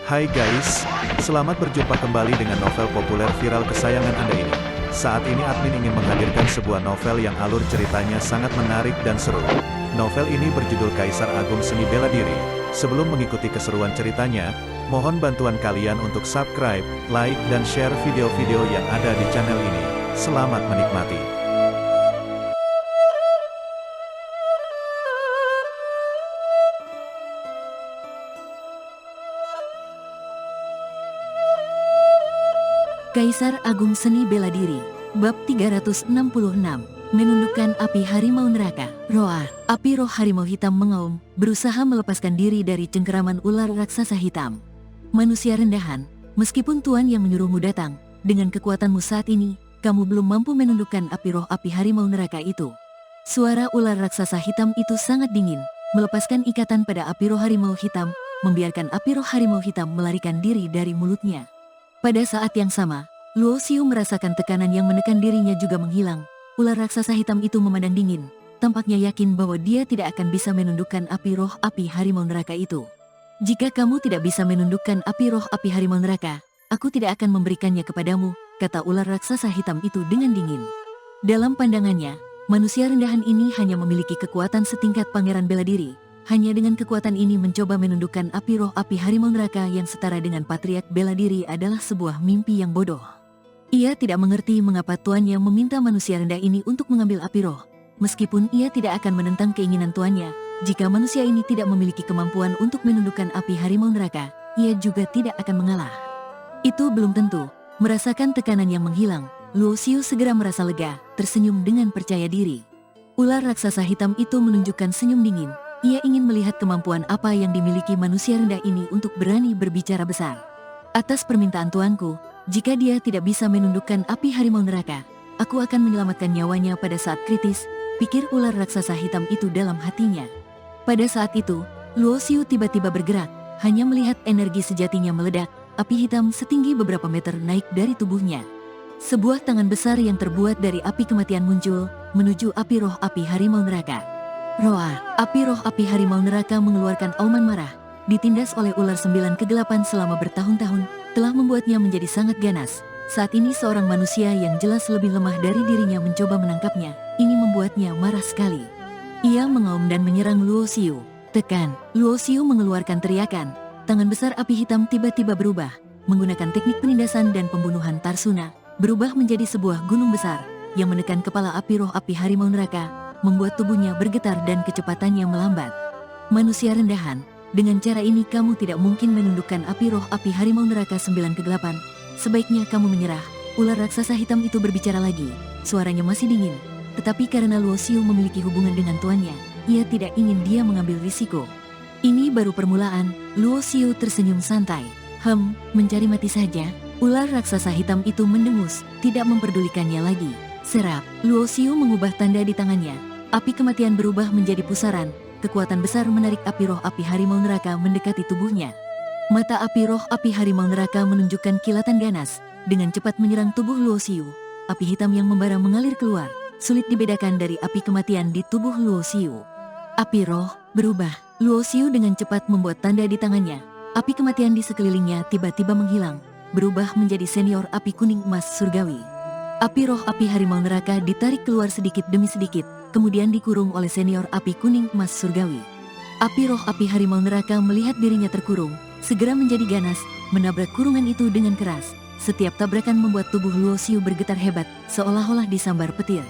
Hai guys, selamat berjumpa kembali dengan novel populer viral kesayangan Anda ini. Saat ini admin ingin menghadirkan sebuah novel yang alur ceritanya sangat menarik dan seru. Novel ini berjudul Kaisar Agung Seni Bela Diri. Sebelum mengikuti keseruan ceritanya, mohon bantuan kalian untuk subscribe, like, dan share video-video yang ada di channel ini. Selamat menikmati. Kaisar Agung Seni Bela Diri, Bab 366, Menundukkan Api Harimau Neraka. Roar, api roh harimau hitam mengaum, berusaha melepaskan diri dari cengkeraman ular raksasa hitam. Manusia rendahan, meskipun Tuan yang menyuruhmu datang, dengan kekuatanmu saat ini, kamu belum mampu menundukkan api roh api harimau neraka itu. Suara ular raksasa hitam itu sangat dingin, melepaskan ikatan pada api roh harimau hitam, membiarkan api roh harimau hitam melarikan diri dari mulutnya. Pada saat yang sama, Luo Xiu merasakan tekanan yang menekan dirinya juga menghilang. Ular raksasa hitam itu memandang dingin, tampaknya yakin bahwa dia tidak akan bisa menundukkan api roh api harimau neraka itu. Jika kamu tidak bisa menundukkan api roh api harimau neraka, aku tidak akan memberikannya kepadamu, kata ular raksasa hitam itu dengan dingin. Dalam pandangannya, manusia rendahan ini hanya memiliki kekuatan setingkat pangeran bela diri. Hanya dengan kekuatan ini mencoba menundukkan api roh api harimau neraka yang setara dengan patriark bela diri adalah sebuah mimpi yang bodoh. Ia tidak mengerti mengapa tuannya meminta manusia rendah ini untuk mengambil api roh. Meskipun ia tidak akan menentang keinginan tuannya, jika manusia ini tidak memiliki kemampuan untuk menundukkan api harimau neraka, ia juga tidak akan mengalah. Itu belum tentu. Merasakan tekanan yang menghilang, Luo Xiu segera merasa lega, tersenyum dengan percaya diri. Ular raksasa hitam itu menunjukkan senyum dingin. Ia ingin melihat kemampuan apa yang dimiliki manusia rendah ini untuk berani berbicara besar. Atas permintaan tuanku, jika dia tidak bisa menundukkan api harimau neraka, aku akan menyelamatkan nyawanya pada saat kritis, pikir ular raksasa hitam itu dalam hatinya. Pada saat itu, Luo Xiu tiba-tiba bergerak, hanya melihat energi sejatinya meledak, api hitam setinggi beberapa meter naik dari tubuhnya. Sebuah tangan besar yang terbuat dari api kematian muncul, menuju api roh api harimau neraka. Roar, api roh api harimau neraka mengeluarkan auman marah, ditindas oleh ular 9 kegelapan selama bertahun-tahun, telah membuatnya menjadi sangat ganas. Saat ini seorang manusia yang jelas lebih lemah dari dirinya mencoba menangkapnya, ini membuatnya marah sekali. Ia mengaum dan menyerang Luo Xiu. Tekan, Luo Xiu mengeluarkan teriakan, tangan besar api hitam tiba-tiba berubah, menggunakan teknik penindasan dan pembunuhan Tarsuna, berubah menjadi sebuah gunung besar, yang menekan kepala api roh api harimau neraka, membuat tubuhnya bergetar dan kecepatannya melambat. Manusia rendahan, dengan cara ini kamu tidak mungkin menundukkan api roh api harimau neraka 9 kegelapan. Sebaiknya kamu menyerah. Ular raksasa hitam itu berbicara lagi. Suaranya masih dingin, tetapi karena Luo Xiu memiliki hubungan dengan tuannya, ia tidak ingin dia mengambil risiko. Ini baru permulaan. Luo Xiu tersenyum santai. Mencari mati saja. Ular raksasa hitam itu mendengus, tidak memperdulikannya lagi. Serap, Luo Xiu mengubah tanda di tangannya. Api kematian berubah menjadi pusaran. Kekuatan besar menarik api roh api harimau neraka mendekati tubuhnya. Mata api roh api harimau neraka menunjukkan kilatan ganas, dengan cepat menyerang tubuh Luo Xiu. Api hitam yang membara mengalir keluar, sulit dibedakan dari api kematian di tubuh Luo Xiu. Api roh berubah. Luo Xiu dengan cepat membuat tanda di tangannya. Api kematian di sekelilingnya tiba-tiba menghilang, berubah menjadi senior api kuning emas surgawi. Api roh api harimau neraka ditarik keluar sedikit demi sedikit, kemudian dikurung oleh senior api kuning emas surgawi. Api roh api harimau neraka melihat dirinya terkurung, segera menjadi ganas, menabrak kurungan itu dengan keras. Setiap tabrakan membuat tubuh Luo Xiu bergetar hebat, seolah-olah disambar petir.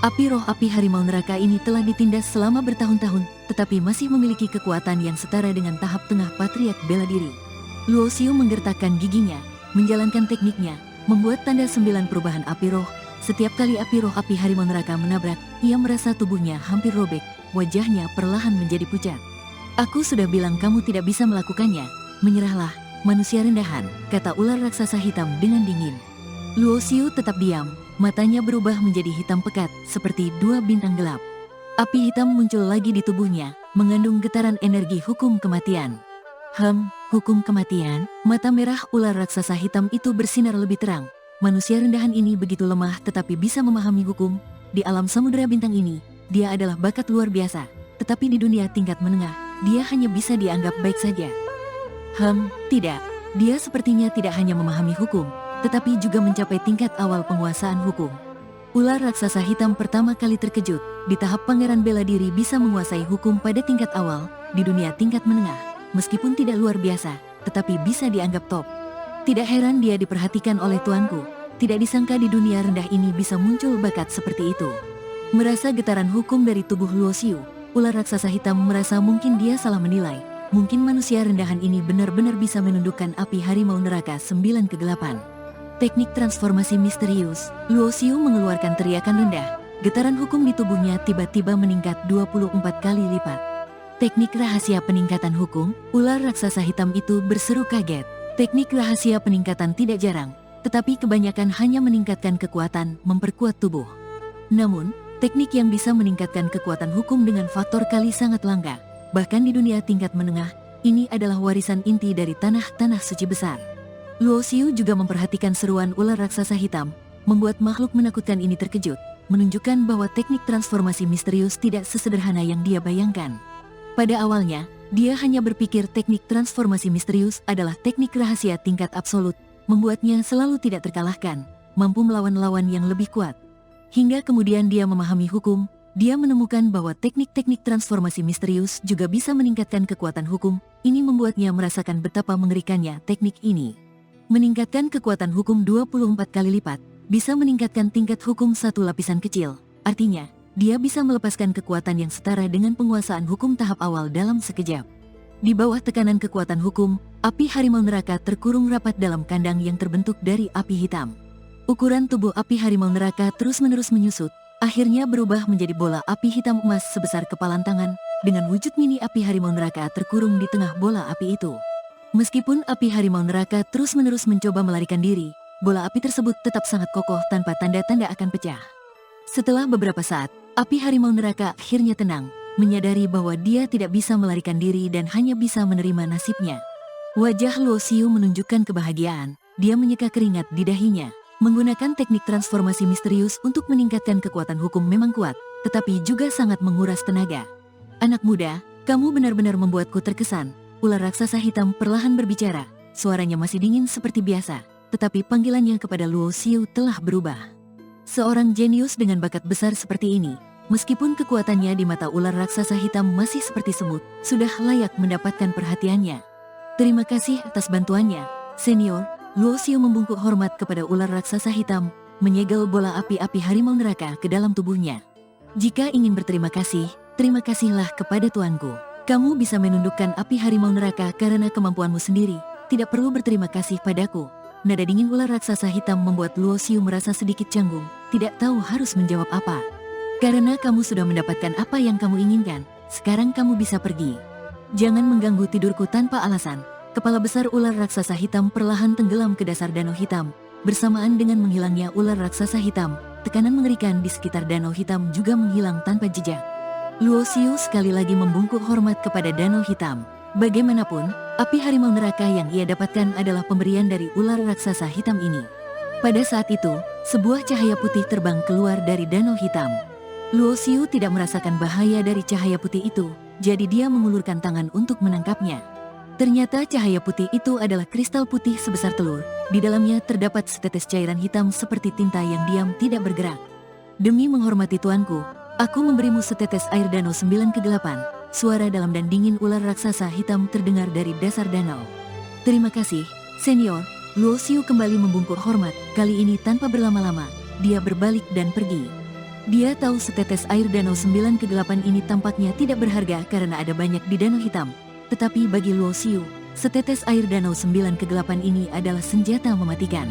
Api roh api harimau neraka ini telah ditindas selama bertahun-tahun, tetapi masih memiliki kekuatan yang setara dengan tahap tengah patriark bela diri. Luo Xiu menggertakkan giginya, menjalankan tekniknya, membuat tanda 9 perubahan api roh. Setiap kali api roh api harimau neraka menabrak, ia merasa tubuhnya hampir robek, wajahnya perlahan menjadi pucat. Aku sudah bilang kamu tidak bisa melakukannya. Menyerahlah, manusia rendahan, kata ular raksasa hitam dengan dingin. Luo Xiu tetap diam, matanya berubah menjadi hitam pekat, seperti 2 bintang gelap. Api hitam muncul lagi di tubuhnya, mengandung getaran energi hukum kematian. Hukum kematian? Mata merah ular raksasa hitam itu bersinar lebih terang. Manusia rendahan ini begitu lemah tetapi bisa memahami hukum. Di alam samudera bintang ini, dia adalah bakat luar biasa. Tetapi di dunia tingkat menengah, dia hanya bisa dianggap baik saja. Tidak. Dia sepertinya tidak hanya memahami hukum, tetapi juga mencapai tingkat awal penguasaan hukum. Ular raksasa hitam pertama kali terkejut, di tahap Pangeran bela diri bisa menguasai hukum pada tingkat awal, di dunia tingkat menengah, meskipun tidak luar biasa, tetapi bisa dianggap top. Tidak heran dia diperhatikan oleh tuanku, tidak disangka di dunia rendah ini bisa muncul bakat seperti itu. Merasa getaran hukum dari tubuh Luo Xiu, ular raksasa hitam merasa mungkin dia salah menilai, mungkin manusia rendahan ini benar-benar bisa menundukkan api harimau neraka 9 kegelapan. Teknik transformasi misterius, Luo Xiu mengeluarkan teriakan rendah, getaran hukum di tubuhnya tiba-tiba meningkat 24 kali lipat. Teknik rahasia peningkatan hukum, ular raksasa hitam itu berseru kaget. Teknik rahasia peningkatan tidak jarang, tetapi kebanyakan hanya meningkatkan kekuatan, memperkuat tubuh. Namun, teknik yang bisa meningkatkan kekuatan hukum dengan faktor kali sangat langka. Bahkan di dunia tingkat menengah, ini adalah warisan inti dari tanah-tanah suci besar. Luo Xiu juga memperhatikan seruan ular raksasa hitam, membuat makhluk menakutkan ini terkejut, menunjukkan bahwa teknik transformasi misterius tidak sesederhana yang dia bayangkan. Pada awalnya, dia hanya berpikir teknik transformasi misterius adalah teknik rahasia tingkat absolut, membuatnya selalu tidak terkalahkan, mampu melawan lawan yang lebih kuat. Hingga kemudian dia memahami hukum, dia menemukan bahwa teknik-teknik transformasi misterius juga bisa meningkatkan kekuatan hukum. Ini membuatnya merasakan betapa mengerikannya teknik ini. Meningkatkan kekuatan hukum 24 kali lipat, bisa meningkatkan tingkat hukum satu lapisan kecil. Artinya, dia bisa melepaskan kekuatan yang setara dengan penguasaan hukum tahap awal dalam sekejap. Di bawah tekanan kekuatan hukum, api harimau neraka terkurung rapat dalam kandang yang terbentuk dari api hitam. Ukuran tubuh api harimau neraka terus-menerus menyusut, akhirnya berubah menjadi bola api hitam emas sebesar kepalan tangan, dengan wujud mini api harimau neraka terkurung di tengah bola api itu. Meskipun api harimau neraka terus-menerus mencoba melarikan diri, bola api tersebut tetap sangat kokoh tanpa tanda-tanda akan pecah. Setelah beberapa saat, api harimau neraka akhirnya tenang, menyadari bahwa dia tidak bisa melarikan diri dan hanya bisa menerima nasibnya. Wajah Luo Xiu menunjukkan kebahagiaan, dia menyeka keringat di dahinya. Menggunakan teknik transformasi misterius untuk meningkatkan kekuatan hukum memang kuat, tetapi juga sangat menguras tenaga. Anak muda, kamu benar-benar membuatku terkesan. Ular raksasa hitam perlahan berbicara, suaranya masih dingin seperti biasa, tetapi panggilannya kepada Luo Xiu telah berubah. Seorang jenius dengan bakat besar seperti ini, meskipun kekuatannya di mata ular raksasa hitam masih seperti semut, sudah layak mendapatkan perhatiannya. Terima kasih atas bantuannya, senior. Luo Xiu membungkuk hormat kepada ular raksasa hitam, menyegel bola api-api harimau neraka ke dalam tubuhnya. Jika ingin berterima kasih, terima kasihlah kepada tuanku. Kamu bisa menundukkan api harimau neraka karena kemampuanmu sendiri, tidak perlu berterima kasih padaku. Nada dingin ular raksasa hitam membuat Luo Xiu merasa sedikit canggung, tidak tahu harus menjawab apa. Karena kamu sudah mendapatkan apa yang kamu inginkan, sekarang kamu bisa pergi. Jangan mengganggu tidurku tanpa alasan. Kepala besar ular raksasa hitam perlahan tenggelam ke dasar danau hitam. Bersamaan dengan menghilangnya ular raksasa hitam, tekanan mengerikan di sekitar danau hitam juga menghilang tanpa jejak. Luo Xiu sekali lagi membungkuk hormat kepada danau hitam. Bagaimanapun, api harimau neraka yang ia dapatkan adalah pemberian dari ular raksasa hitam ini. Pada saat itu, sebuah cahaya putih terbang keluar dari danau hitam. Luo Xiu tidak merasakan bahaya dari cahaya putih itu, jadi dia mengulurkan tangan untuk menangkapnya. Ternyata cahaya putih itu adalah kristal putih sebesar telur. Di dalamnya terdapat setetes cairan hitam seperti tinta yang diam tidak bergerak. Demi menghormati tuanku, aku memberimu setetes air danau 9 kegelapan. Suara dalam dan dingin ular raksasa hitam terdengar dari dasar danau. Terima kasih, senior. Luo Xiu kembali membungkuk hormat, kali ini tanpa berlama-lama. Dia berbalik dan pergi. Dia tahu setetes air danau 9 kegelapan ini tampaknya tidak berharga karena ada banyak di danau hitam. Tetapi bagi Luo Xiu, setetes air danau 9 kegelapan ini adalah senjata mematikan.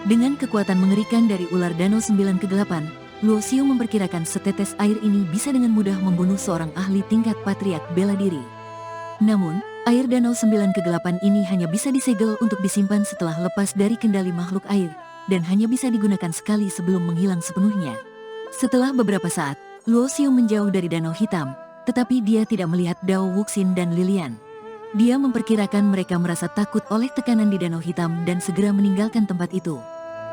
Dengan kekuatan mengerikan dari ular danau 9 kegelapan, Luo Xiu memperkirakan setetes air ini bisa dengan mudah membunuh seorang ahli tingkat patriark bela diri. Namun, air danau 9 kegelapan ini hanya bisa disegel untuk disimpan setelah lepas dari kendali makhluk air, dan hanya bisa digunakan sekali sebelum menghilang sepenuhnya. Setelah beberapa saat, Luo Xiu menjauh dari danau hitam, tetapi dia tidak melihat Dao Wuxin dan Lilian. Dia memperkirakan mereka merasa takut oleh tekanan di danau hitam dan segera meninggalkan tempat itu.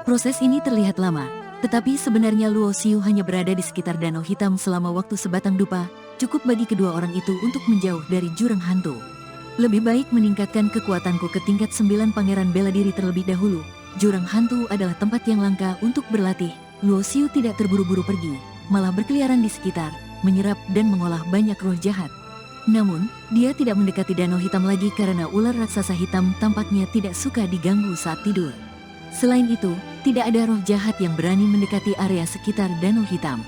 Proses ini terlihat lama, tetapi sebenarnya Luo Xiu hanya berada di sekitar danau hitam selama waktu sebatang dupa, cukup bagi kedua orang itu untuk menjauh dari jurang hantu. Lebih baik meningkatkan kekuatanku ke tingkat 9 pangeran bela diri terlebih dahulu. Jurang hantu adalah tempat yang langka untuk berlatih. Luo Xiu tidak terburu-buru pergi, malah berkeliaran di sekitar, menyerap dan mengolah banyak roh jahat. Namun, dia tidak mendekati danau hitam lagi karena ular raksasa hitam tampaknya tidak suka diganggu saat tidur. Selain itu, tidak ada roh jahat yang berani mendekati area sekitar danau hitam.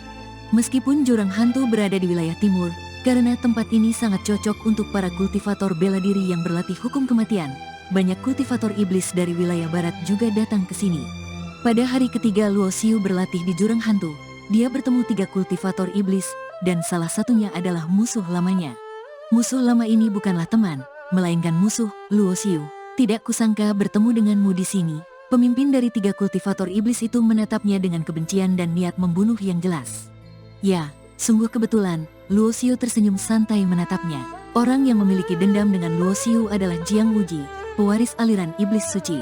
Meskipun jurang hantu berada di wilayah timur, karena tempat ini sangat cocok untuk para kultivator bela diri yang berlatih hukum kematian, banyak kultivator iblis dari wilayah barat juga datang ke sini. Pada hari ketiga Luo Xiu berlatih di jurang hantu, dia bertemu 3 kultivator iblis, dan salah satunya adalah musuh lamanya. Musuh lama ini bukanlah teman, melainkan musuh. Luo Xiu, tidak kusangka bertemu denganmu di sini. Pemimpin dari 3 kultivator iblis itu menatapnya dengan kebencian dan niat membunuh yang jelas. Ya, sungguh kebetulan, Luo Xiu tersenyum santai menatapnya. Orang yang memiliki dendam dengan Luo Xiu adalah Jiang Wuji, pewaris aliran iblis suci.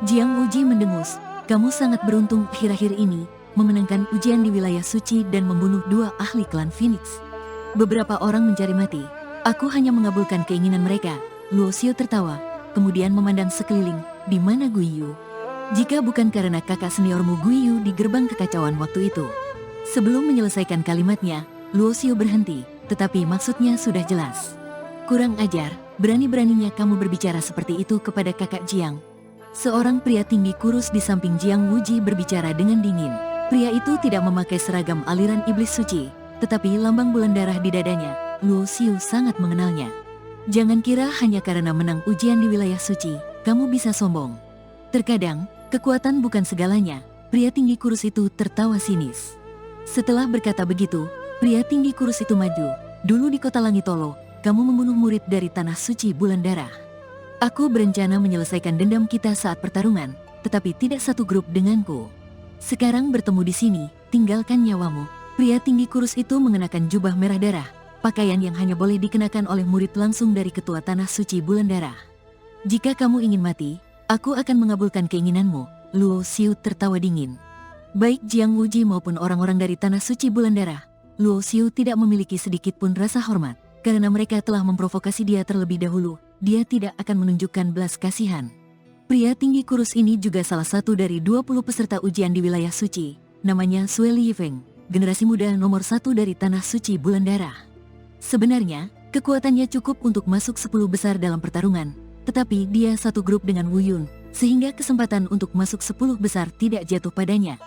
Jiang Wuji mendengus, kamu sangat beruntung akhir-akhir ini, memenangkan ujian di wilayah suci dan membunuh 2 ahli klan Phoenix. Beberapa orang mencari mati, aku hanya mengabulkan keinginan mereka. Luo Xiu tertawa, kemudian memandang sekeliling, di mana Guiyu? Jika bukan karena kakak seniormu Guiyu di gerbang kekacauan waktu itu. Sebelum menyelesaikan kalimatnya, Luo Xiu berhenti, tetapi maksudnya sudah jelas. Kurang ajar, berani-beraninya kamu berbicara seperti itu kepada kakak Jiang. Seorang pria tinggi kurus di samping Jiang Wuji berbicara dengan dingin. Pria itu tidak memakai seragam aliran iblis suci, tetapi lambang bulan darah di dadanya. Luo Xiu sangat mengenalnya. Jangan kira hanya karena menang ujian di wilayah suci, kamu bisa sombong. Terkadang, kekuatan bukan segalanya. Pria tinggi kurus itu tertawa sinis. Setelah berkata begitu, pria tinggi kurus itu maju. Dulu di kota Langitolo, kamu membunuh murid dari tanah suci bulan darah. Aku berencana menyelesaikan dendam kita saat pertarungan, tetapi tidak satu grup denganku. Sekarang bertemu di sini, tinggalkan nyawamu. Pria tinggi kurus itu mengenakan jubah merah darah, pakaian yang hanya boleh dikenakan oleh murid langsung dari ketua tanah suci bulan darah. Jika kamu ingin mati, aku akan mengabulkan keinginanmu. Luo Xiu tertawa dingin. Baik Jiang Wuji maupun orang-orang dari tanah suci bulan darah, Luo Xiu tidak memiliki sedikit pun rasa hormat. Karena mereka telah memprovokasi dia terlebih dahulu, dia tidak akan menunjukkan belas kasihan. Pria tinggi kurus ini juga salah satu dari 20 peserta ujian di wilayah suci. Namanya Sui Liyifeng, generasi muda nomor 1 dari tanah suci bulan darah. Sebenarnya, kekuatannya cukup untuk masuk 10 besar dalam pertarungan. Tetapi dia satu grup dengan Wu Yun, sehingga kesempatan untuk masuk 10 besar tidak jatuh padanya.